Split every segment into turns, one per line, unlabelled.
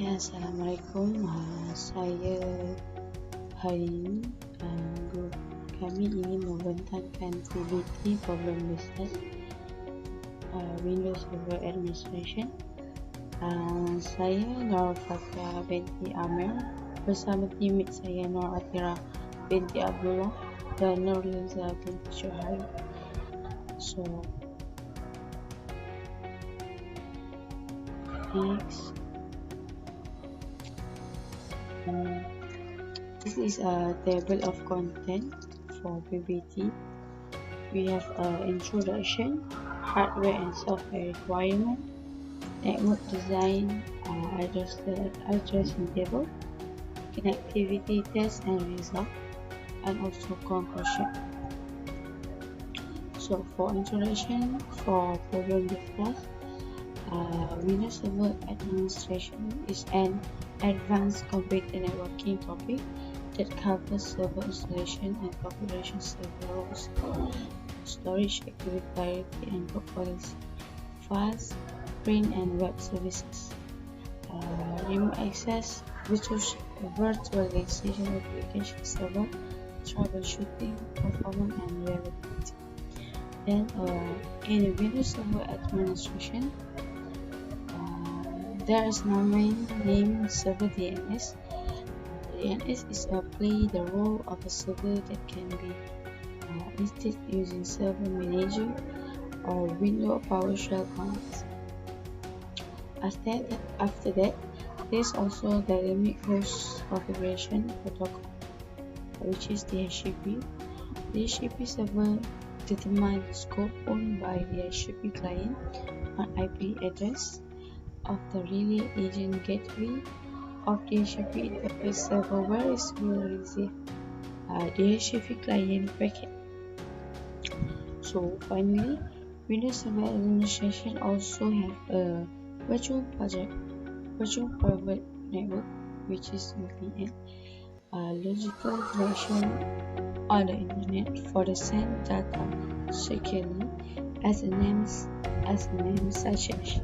Okay, Assalamualaikum. Saya hari ini grup kami ingin membentangkan Pbt Problem Wsa Windows Server Administration. Saya NURUL FATIHAH BINTI AMIR bersama teammate saya ATHIRA BINTI ABDULLAH dan NORLIZA binti JOHARI. So next, this is a table of content for Pbt. We have introduction, hardware and software requirement, network design, addressing table, connectivity test and result, and also conclusion. So for introduction, for problem discussed, Windows Server Administration is an advanced computer networking topic that covers server installation and configuration, server roles, storage, active directory and group policy, files, print and web services, remote access, virtualization application server, troubleshooting, performance and reliability. Then in Windows Server Administration, there is no main name server DNS. DNS is play the role of a server that can be installed using Server Manager or Windows PowerShell commands. After that, there is also dynamic host configuration protocol, which is DHCP. DHCP server determines the scope owned by the DHCP client on IP address of the relay agent gateway of DHCP interface server where it will receive DHCP client packet. So finally, Windows Server Administration also have a virtual private network, which is VPN, logical connection on the internet for the send data securely, as a name such as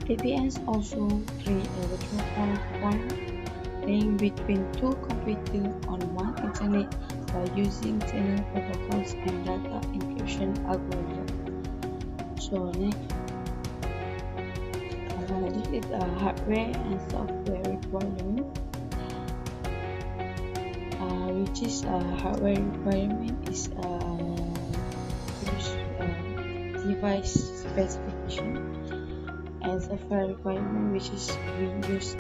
VPNs also create a virtual point link between two computers on one internet by using tunnel protocols and data encryption algorithm. So next, this is a hardware and software requirement, which is a hardware requirement is device specification, and software requirement, which is we use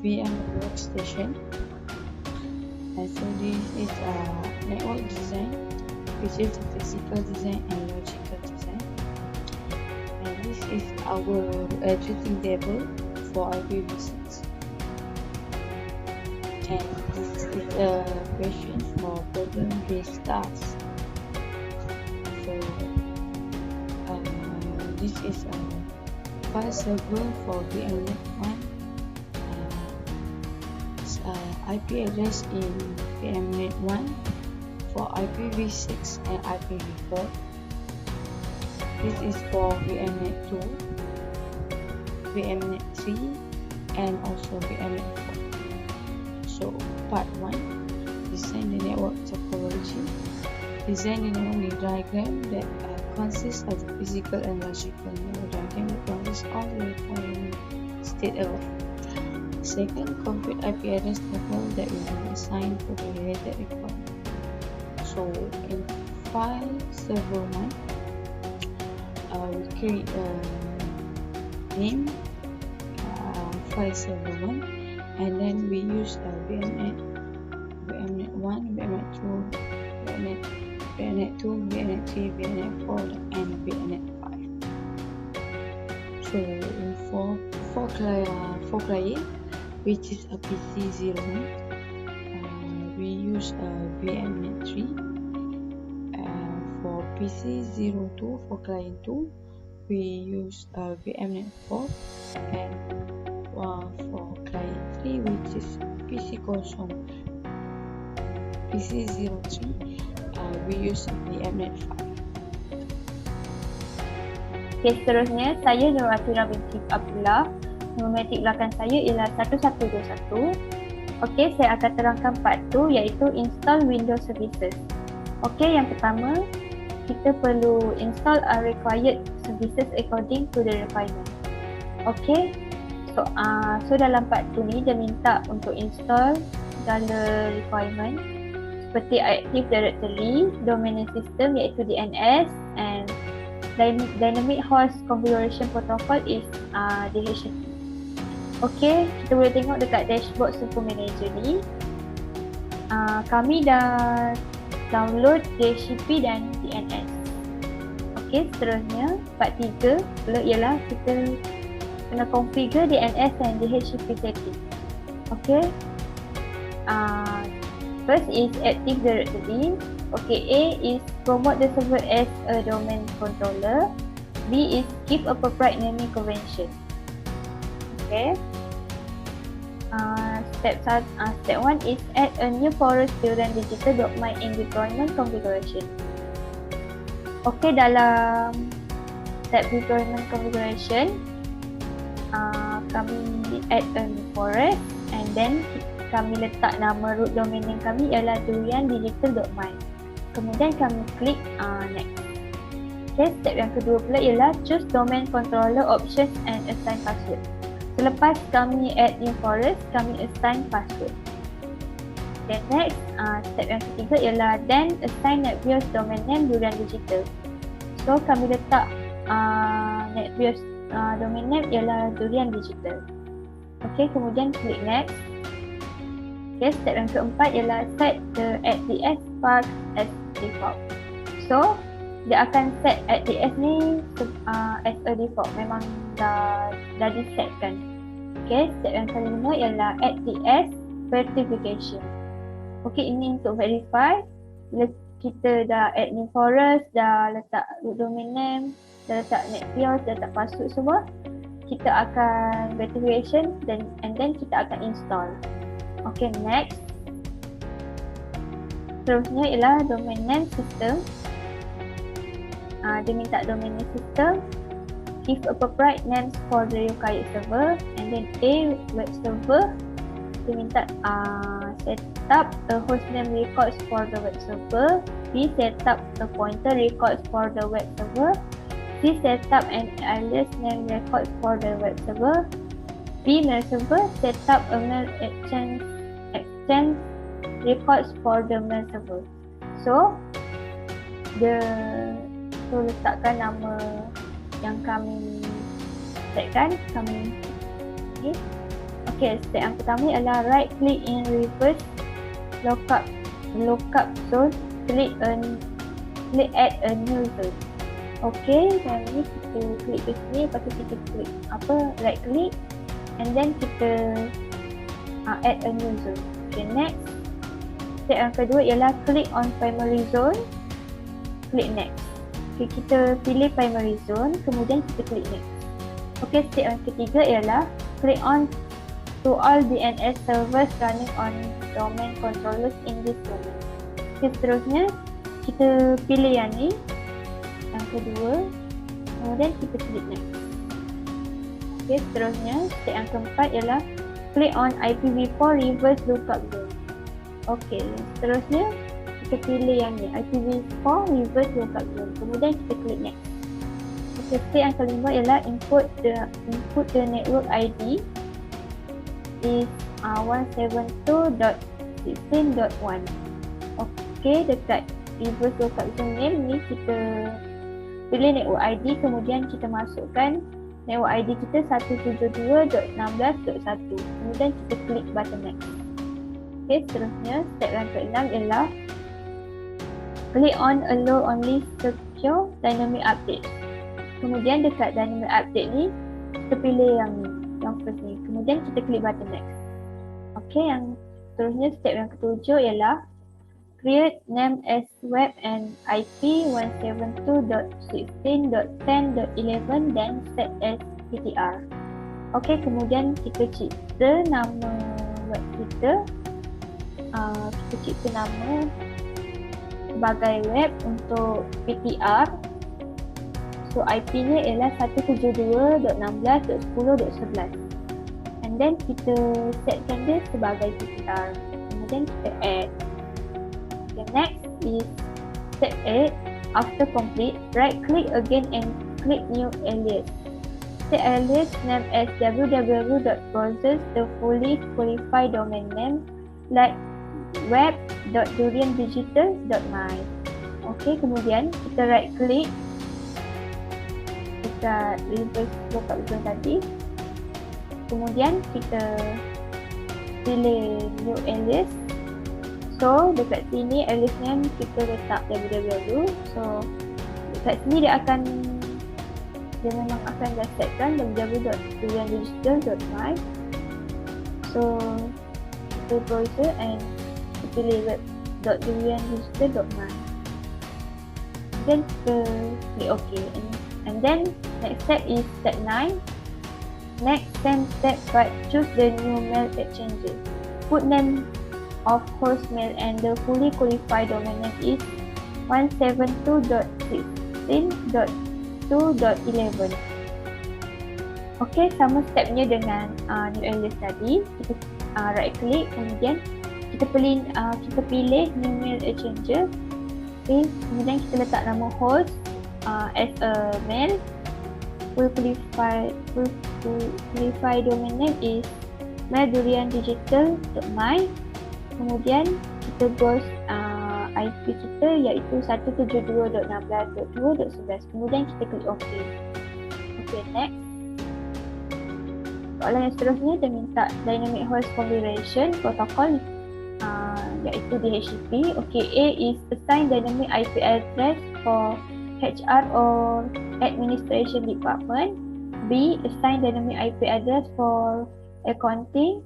VM workstation. And so this is network design, which is physical design and logical design. And this is our addressing table for IPv6. And this is a question for problem-based tasks. So this is a file server for VMnet 1, IP address in VMnet 1 for IPv6 and IPv4. This is for VMnet 2, VMnet 3 and also VMnet 4. So part 1, design the network topology. Design the network diagram that consists of the physical and logical network diagram that consists all the requirements stated above. Second, compute IP address table that will be assigned for the related requirement. So in file server 1, we create a name, file server 1, and then we use VMnet 1, VMnet 2, VMnet 2, VMnet 3, VMnet 4 and VMnet 5. So for client, which is a PC01, we use VMnet 3. For PC02, for client 2, we use VMnet 4, and for client 3, which is PC03, we use VMnet 5.
Okay, seterusnya saya NURUL ATHIRA binti ABDULLAH numeric belakang saya ialah 1121. Okey, saya akan terangkan part tu iaitu install Windows Services. Okey, yang pertama kita perlu install required services according to the requirement. Okey, so dalam part tu ni dia minta untuk install segala requirement seperti Active Directory, Domain Name System iaitu DNS, and Dynamic Host Configuration Protocol is DHCP. Okey, kita boleh tengok dekat dashboard Super Manager ni. Kami dah download DHCP dan DNS. Okey, seterusnya part 3 pula ialah kita kena configure DNS dan DHCP setting. Okey. First is Active Directory. Okay, A is promote the server as a domain controller. B is keep a appropriate naming convention. Okay. Step 1 is add a new forest during digital.my in deployment configuration. Okay, dalam step deployment configuration, kami add a new forest and then kami letak nama root domain name kami ialah duriandigital.my. Kemudian kami klik next. Okay, step yang kedua pula ialah choose domain controller options and assign password. Selepas kami add new forest, kami assign password. Then next, step yang ketiga ialah then assign NetBIOS domain name Durian Digital. So kami letak NetBIOS domain name ialah Durian Digital. Okay, kemudian klik next. Okay, step yang keempat ialah set the ADS path as default. So dia akan set ADS ni as a default, memang dah disetkan. Okay, step yang kelima ialah ADS verification. Okay, ini untuk verify. Bila kita dah add new forest, dah letak root domain name, dah letak NetBIOS, dah letak password semua, kita akan verification and then kita akan install. Okay, next. Seterusnya ialah domain name system. Dia minta domain name system, give appropriate names for the required server, and then A web server. Dia minta set up a hostname records for the web server. B set up a pointer records for the web server. C set up an alias name records for the web server. B mail server set up a mail exchange records for the mail server. So letakkan nama yang kami setkan, Okay, step yang pertama adalah right click in reverse lookup zone, click add a new zone. Okay, dan ni kita klik ke sini, lepas tu kita klik right click and then kita add a new zone. Okay, next. Step yang kedua ialah click on primary zone, klik next. Okay, kita pilih primary zone, kemudian kita klik next. Okay, step yang ketiga ialah click on to all DNS servers running on domain controllers in this domain. Okay, seterusnya kita pilih yang ni, yang kedua, kemudian kita klik next. Okay, seterusnya step yang keempat ialah click on IPv4 reverse lookup zone. Okay, seterusnya kita pilih yang ni, IPv4 reverse lookup zone, kemudian kita klik next. Okay, step yang kelima ialah input the network ID is 172.16.1. Okay, dekat reverse lookup zone name ni kita pilih network ID, kemudian kita masukkan network ID kita 172.16.1, kemudian kita klik button next. Okay, seterusnya step yang ke-6 ialah click on allow only secure dynamic update. Kemudian dekat dynamic update ni kita pilih yang first ni, kemudian kita klik button next. Okay, yang seterusnya step yang ke-7 ialah create name as web and IP 172.16.10.11 dan set as PTR. Okay, kemudian kita cipta nama web kita. Kita cipta nama sebagai web untuk PTR. So IP nya ialah 172.16.10.11. and then kita setkan dia sebagai PTR. Kemudian kita add. The next is step 8. After complete, right click again and click new alias. Set alias name as www.browsers, the fully qualified domain name like web.duriandigital.my. Okey, kemudian kita right click dekat reverse lookup zone tadi. Kemudian kita pilih new alias. So dekat sini alias name kita letak www. So dekat sini dia memang akan dah setkan www.duriandigital.my. So kita browser and kita pilih web.duriandigital.my. Then kita click OK. And then next step is step 9. Next, same step but choose the new mail exchanger. Put name of host mail and the fully qualified domain name is 172.16.2.11. Okay, sama stepnya dengan new alias tadi. Kita right click, kemudian kita pilih new mail exchanger. Okay, kemudian kita letak nama host as a mail. Full qualified domain name is mail.duriandigital.my. Kemudian kita browse IP kita iaitu 172.16.2.11. Kemudian kita klik OK. Okay, next. Soalan yang seterusnya dia minta dynamic host configuration protocol iaitu DHCP. Okay, A is assign dynamic IP address for HR or administration department. B, assign dynamic IP address for accounting.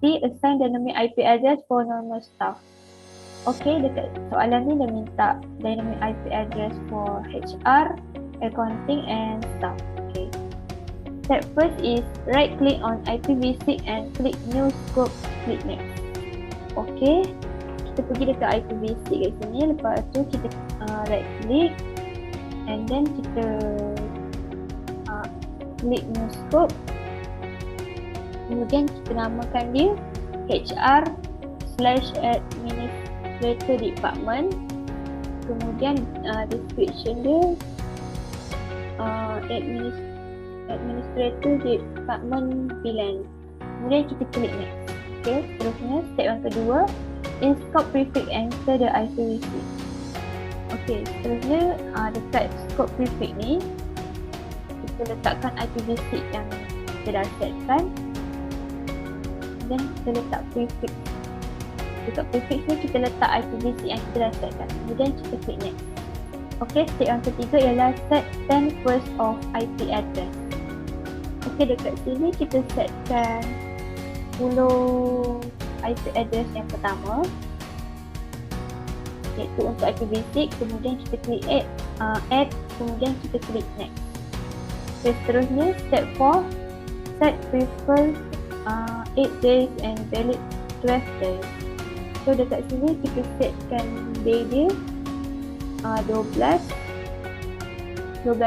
C, assign dynamic IP address for normal staff. Okay, dekat soalan ni dia minta dynamic IP address for HR, accounting and staff. Okay. Step first is right click on IPv6 and click new scope, click next. Okay, kita pergi dekat IPv6 kat sini. Lepas tu kita right click and then kita klik new scope. Kemudian kita namakan dia HR/administrator department. Kemudian description dia administrator department bilan. Kemudian kita klik next. Okay, seterusnya step yang kedua, in scope prefix enter the IPv6. Okay, seterusnya dekat scope prefix ni kita letakkan IPv6 yang kita dah setkan. Dan kita letak prefix. Dekat prefix ni kita letak IPv6 yang kita dah setkan. Kemudian kita klik next. Okay, step yang ketiga ialah set 10 first of IP address. Okay, dekat sini kita setkan 10 IP address yang pertama, iaitu untuk IPv6. Kemudian kita klik add, kemudian kita klik next. Okay, seterusnya step 4, set prefer 8 days and valid 12 days. So dekat sini kita setkan day dia 12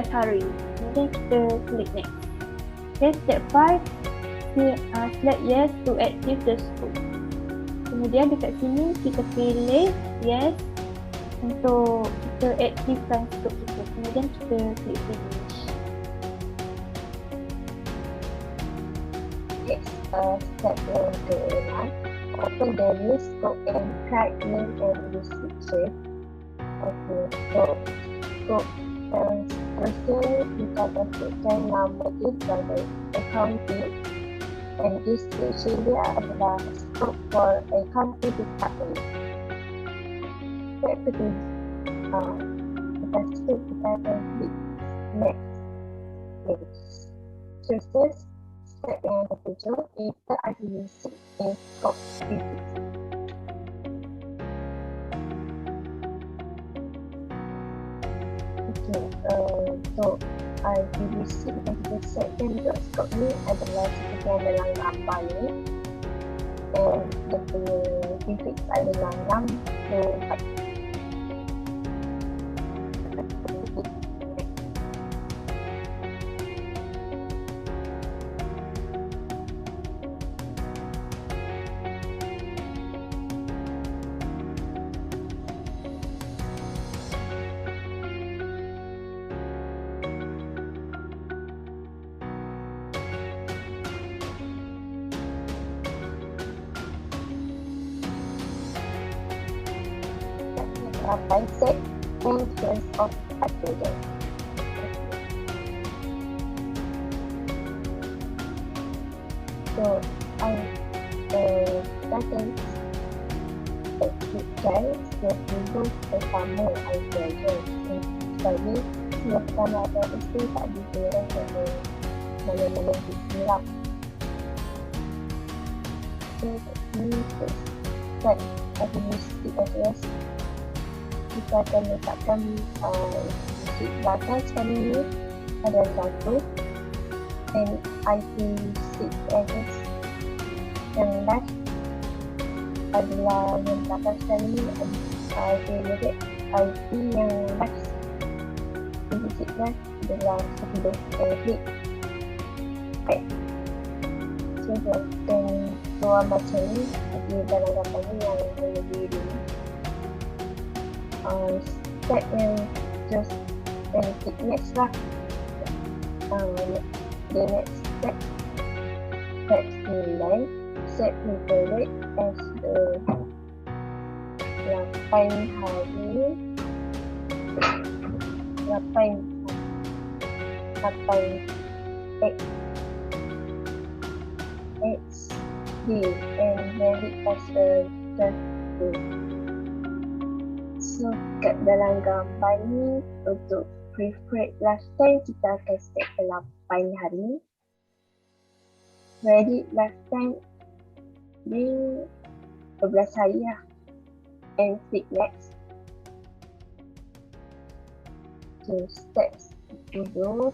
hari. Kemudian kita klik next. Okay, step 5, select yes to active the scope. Kemudian dekat sini kita pilih yes untuk kita aktifkan scope kita. Kemudian kita klik finish.
Next, step yang ke-6, open the new scope and type name and description. Okay, so scope seterusnya kita masukkan nama dia sebagai accounting and description dia adalah scope for accounting department. Step ketiga, lepas tu kita akan klik next. Seterusnya step yang ketujuh, enter IPv6 in scope prefix. So IPv6 yang kita setkan untuk scope ni adalah seperti yang dalam gambar ni, dan dia punya prefix adalah 624. sampai set entrance of ATHIRA. So, datang eksikkan seminggu pertama ATHIRA. Sekali, semua pertama ATHIRA itu tak diberang oleh mana-mana dikirap. So, ini start administratif address. Kita akan letakkan musik belakang sekali ini ada satu, dan IP6 address yang last adalah yang belakang sekali ini IP yang last IP6 last adalah 10 dan klik back. So, dan keluar macam ni di dalam gambar ni yang lebih dulu. Step yang just and click next lah. The next step, step 9, set favorite as the 8 hari 8 sampai X day and valid as a just day. So, kat dalam gambar ni untuk preferred last time kita akan set ke 8 hari. Valid last time ni 12 hari lah. And click next. So, steps dulu.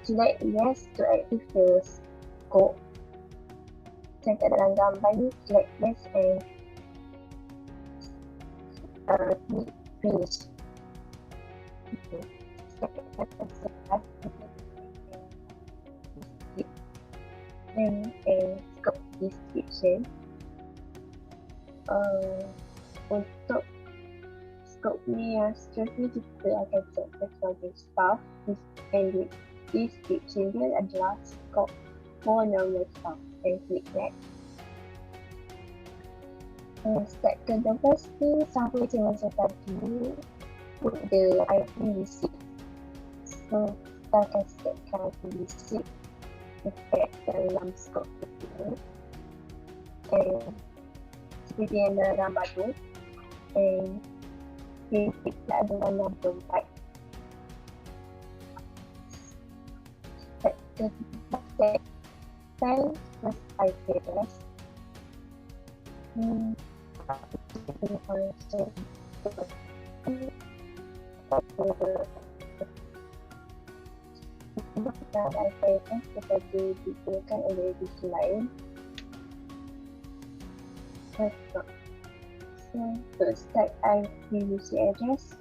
Select yes to active the scope. Kat dalam gambar ni select yes and click finish. And scope description. Untuk scope ni yang seterusnya kita akan set sebagai staff, and description dia adalah scope for normal staff. And click next. Step ke-12 ni sama je macam tadi, put the IP6. So, kita akan setkan IP6 dekat dalam scope itu. And seperti yang dalam gambar tu, and basic lah adalah 64. Step ke-13 time plus ATHIRA. ATHIRA seperti digunakan oleh edisi lain. So, untuk start IPv6 address,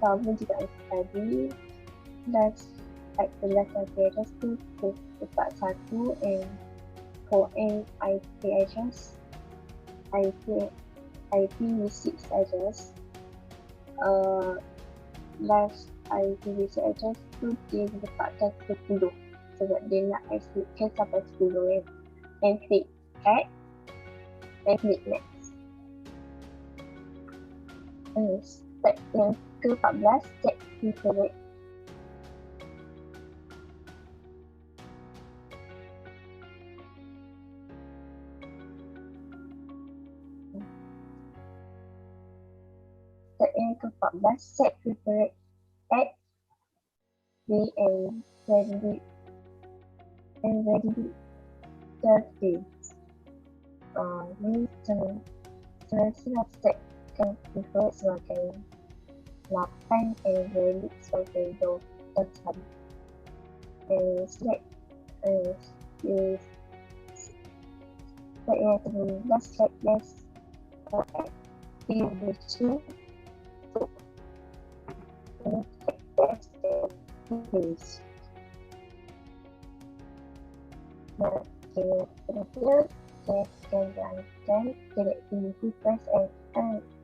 sama juga macam tadi. Last IP address tu letak 1 and for n IP address, IPv6 address. Last IPv6 address tu dia letakkan 10 sebab dia nak execute sampai 10 and click add and click next. Step yang ke-14, check favorite. Step yang ke-14, set favorite at day and validate Thursday. Ni sebenarnya setkan favorite sebagai 8 and valid sebagai 12 hari. And select yang ke-15, select yes for activity. Please. Nah, kemudian saya akan jalankan select press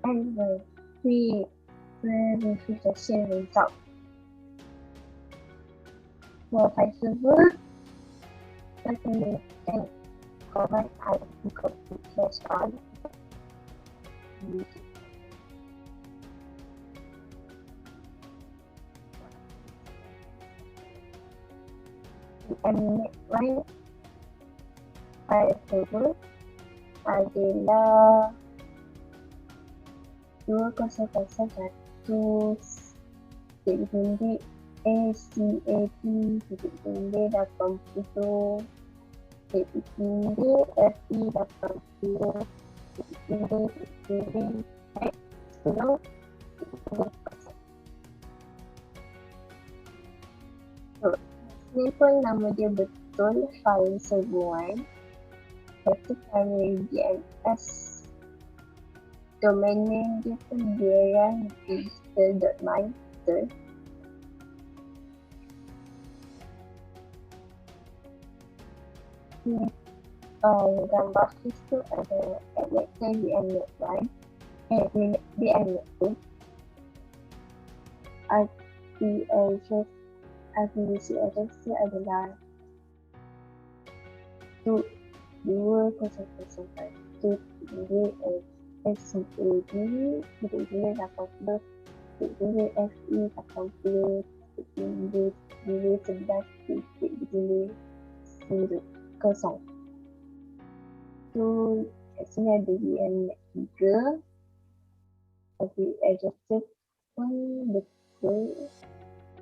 and verification result. For file server, saya akan command IP code slash on. M1 file server adalah 20 Ni pun nama dia betul file serbuan. Lepas tu primary DNS domain name dia pun digital.my betul. Gambar face tu ada adapter DNS1 DNS2 IPv6 address dia adalah 2.0.80.80.80.80.11.0 tu kat sini ada DNS3 tapi address dia pun betul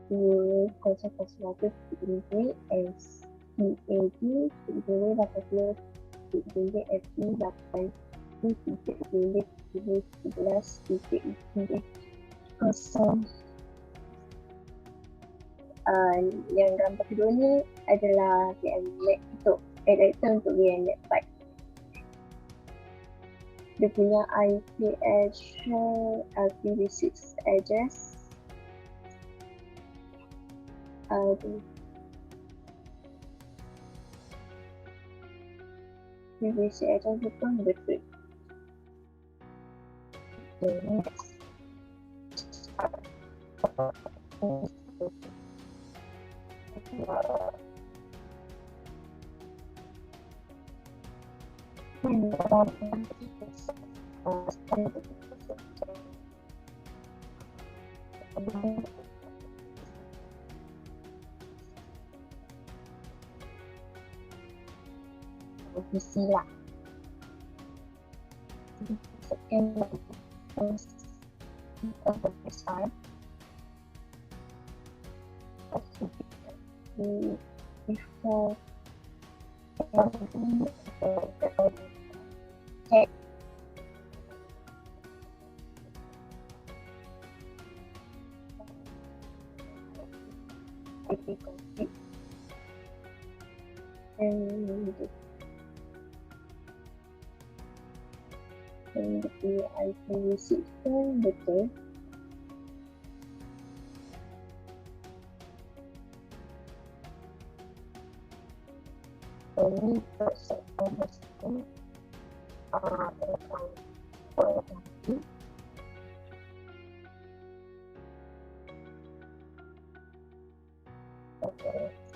20.80.80.80.11.0. Yang gambar kedua ni adalah VMnet untuk adapter untuk VMnet 5. Dia punya IP address IPv6 address IPv6 address dia pun betul. PC lah. Second besar. Before check IP config and the IPv6 pun betul. Ini proses hosting tentang kualitas.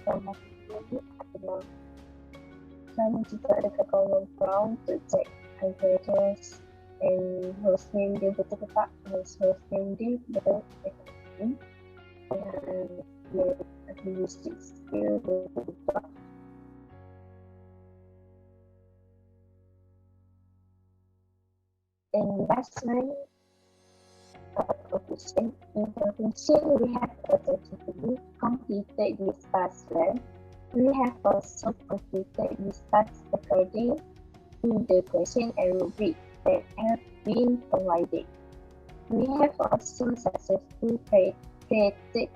Sama lagi adalah kami juga ada column ground to check IP address and hostname dia betul ke tak. Hostname dia betul dan IPv6 dia betul ke tak. And last one, in conclusion, we have successfully completed this task well. We have also completed this task according to the question and rubric that have been provided. We have also successfully created the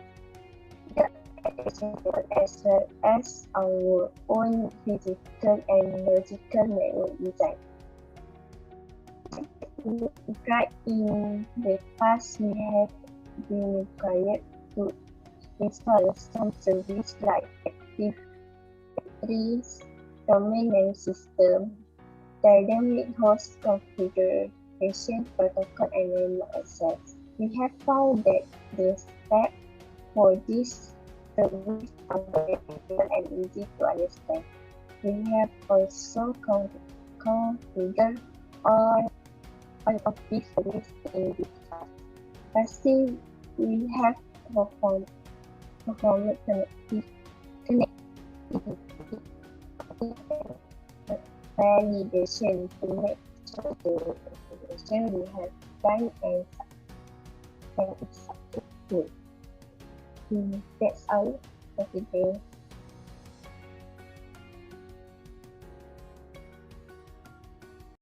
HTML as well as our own physical and logical network design. Right in the past, we have been required to install some service like Active Directories, domain name system, dynamic host configuration protocol, and remote access. We have found that the steps for this service are very simple and easy to understand. We have also configured all of these services in this class. Firstly, we have performed connectivity validation to make sure the calculation we have done and it's successful. That's all for today.